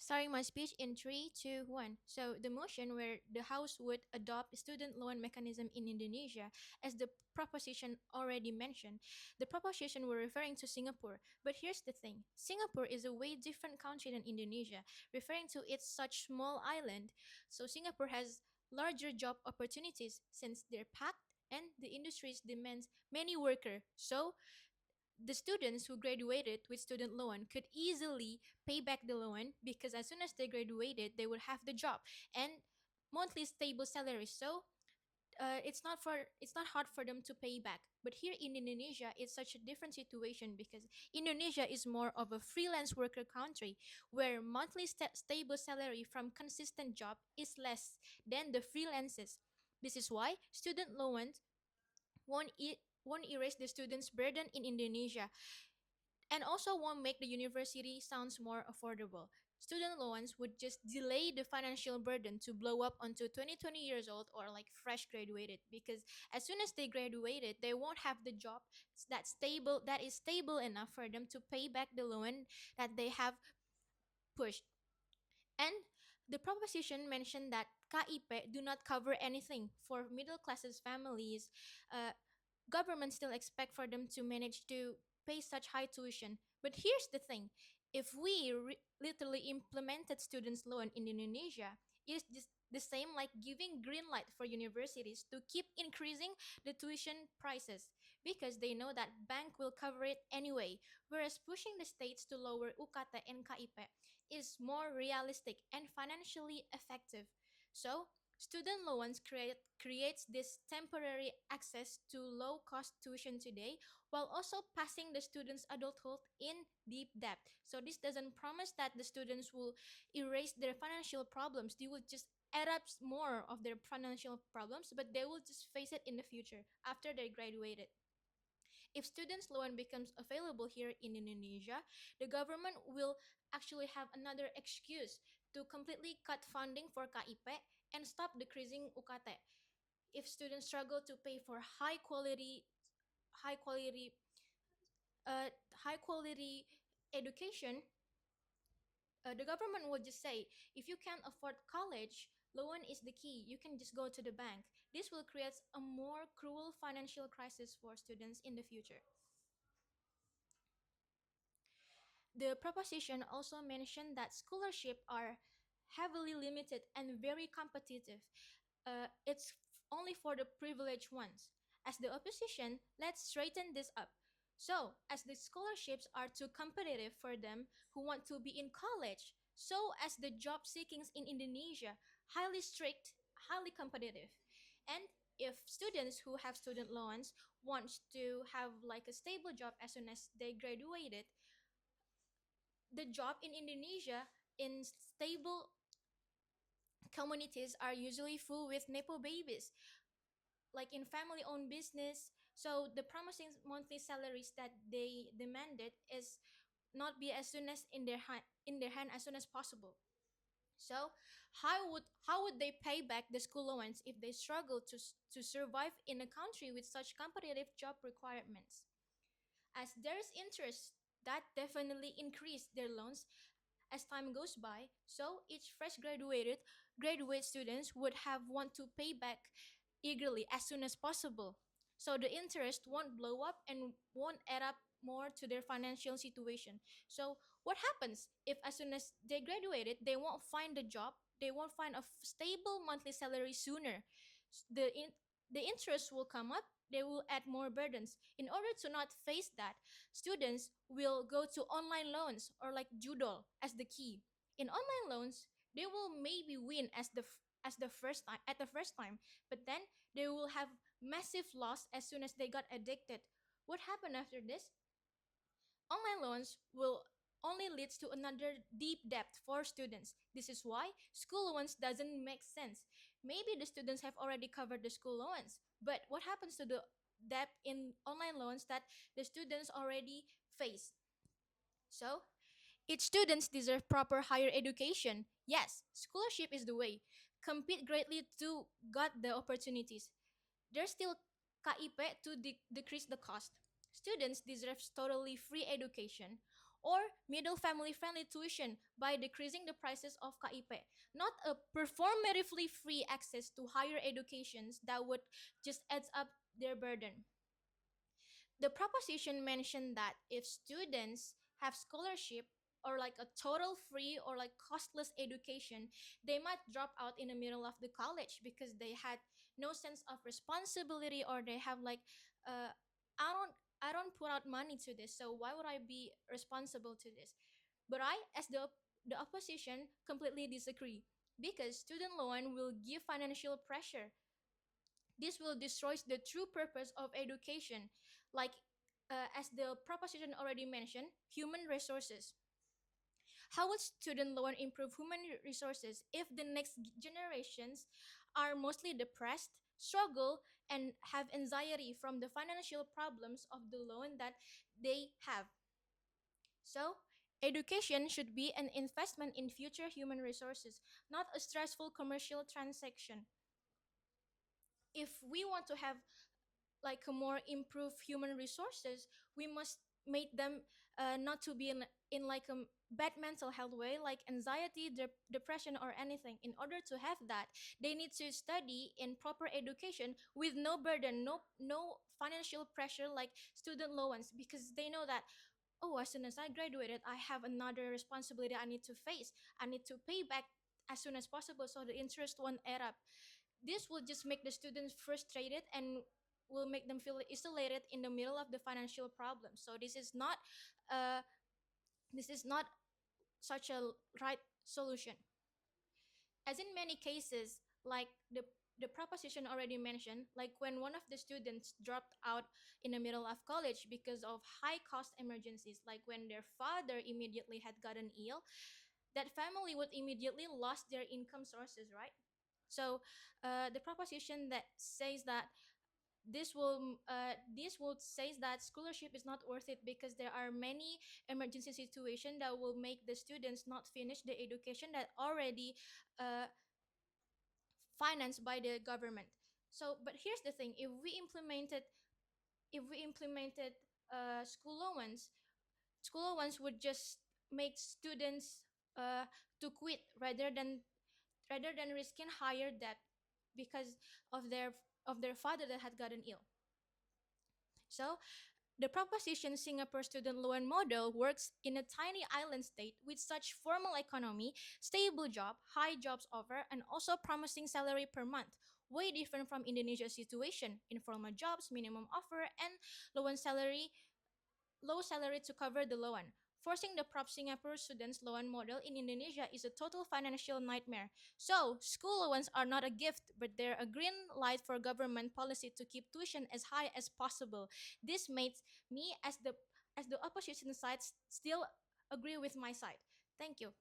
Starting my speech in three, two, one. So the motion where the House would adopt a student loan mechanism in Indonesia, as the proposition already mentioned, the proposition were referring to Singapore. But here's the thing: Singapore is a way different country than Indonesia, referring to its such small island. So Singapore has larger job opportunities since they're packed and the industries demands many workers. So the students who graduated with student loan could easily pay back the loan because as soon as they graduated, they would have the job and monthly stable salary. So it's not hard for them to pay back. But here in Indonesia, it's such a different situation because Indonesia is more of a freelance worker country where monthly stable salary from consistent job is less than the freelances. This is why student loans won't erase the students' burden in Indonesia and also won't make the university sounds more affordable. Student loans would just delay the financial burden to blow up onto 20 years old or like fresh graduated because as soon as they graduated, they won't have the job that is stable enough for them to pay back the loan that they have pushed. And the proposition mentioned that KIP do not cover anything for middle classes families. Uh, Government still expect for them to manage to pay such high tuition. But here's the thing: if we literally implemented students loan in Indonesia, it's just the same like giving green light for universities to keep increasing the tuition prices because they know that bank will cover it anyway, whereas pushing the states to lower UKT and KIP is more realistic and financially effective. So student loans creates this temporary access to low cost tuition today while also passing the students' adulthood in deep debt. So this doesn't promise that the students will erase their financial problems. They will just add up more of their financial problems, but they will just face it in the future after they graduated. If students' loan becomes available here in Indonesia, the government will actually have another excuse to completely cut funding for KIP and stop decreasing UKT. If students struggle to pay for high quality uh, high quality education, the government will just say, if you can't afford college, loan is the key. You can just go to the bank. This will create a more cruel financial crisis for students in the future. The proposition also mentioned that scholarships are heavily limited and very competitive. It's only for the privileged ones. As the opposition, let's straighten this up. So, as the scholarships are too competitive for them who want to be in college, so as the job seekings in Indonesia, highly strict, highly competitive. And if students who have student loans want to have like a stable job as soon as they graduated, the job in Indonesia in stable communities are usually full with nepo babies, like in family-owned business. So the promising monthly salaries that they demanded is not be as soon as in their hand as soon as possible. So how would they pay back the school loans if they struggle to survive in a country with such competitive job requirements? As there's interest, that definitely increase their loans as time goes by. So each fresh graduate students would have want to pay back eagerly as soon as possible. So the interest won't blow up and won't add up more to their financial situation. So what happens if as soon as they graduated, they won't find a job, they won't find a stable monthly salary sooner. The interest will come up, they will add more burdens. In order to not face that, students will go to online loans or like judol as the key. In online loans, they will maybe win as the first time at the first time, but then they will have massive loss as soon as they got addicted. What happened after this? Online loans will only leads to another deep debt for students. This is why school loans doesn't make sense. Maybe the students have already covered the school loans, but what happens to the debt in online loans that the students already face? So, each students deserve proper higher education. Yes, scholarship is the way. Compete greatly to got the opportunities. There's still KIP to decrease the cost. Students deserve totally free education or middle family friendly tuition by decreasing the prices of KIP, not a performatively free access to higher educations that would just adds up their burden. The proposition mentioned that if students have scholarship or like a total free or like costless education, they might drop out in the middle of the college because they had no sense of responsibility, or they have like uh, i don't I don't put out money to this, so why would I be responsible to this? But I, as the opposition, completely disagree, because student loan will give financial pressure. This will destroy the true purpose of education, like as the proposition already mentioned, human resources. How would student loan improve human resources if the next generations are mostly depressed, struggle, and have anxiety from the financial problems of the loan that they have? So, education should be an investment in future human resources, not a stressful commercial transaction. If we want to have like a more improved human resources, we must make them not to be in like a bad mental health way, like anxiety, depression, or anything. In order to have that, they need to study in proper education with no burden, no financial pressure like student loans, because they know that, oh, as soon as I graduated, I have another responsibility I need to face. I need to pay back as soon as possible, so the interest won't add up. This will just make the students frustrated and will make them feel isolated in the middle of the financial problem. So uh, this is not such a right solution. As in many cases, like the proposition already mentioned, like when one of the students dropped out in the middle of college because of high cost emergencies, like when their father immediately had gotten ill, that family would immediately lost their income sources, right? So the proposition that says that this will says that scholarship is not worth it because there are many emergency situations that will make the students not finish the education that already uh, financed by the government. So, but here's the thing: if we implemented school loans would just make students to quit rather than risking higher debt because of their father that had gotten ill. So, the proposition Singapore student loan model works in a tiny island state with such formal economy, stable job, high jobs offer, and also promising salary per month. Way different from Indonesia's situation: informal jobs, minimum offer, and loan salary low salary to cover the loan. Forcing the prop Singapore students loan model in Indonesia is a total financial nightmare. So, school loans are not a gift, but they're a green light for government policy to keep tuition as high as possible. This makes me, as the opposition side, still agree with my side. Thank you.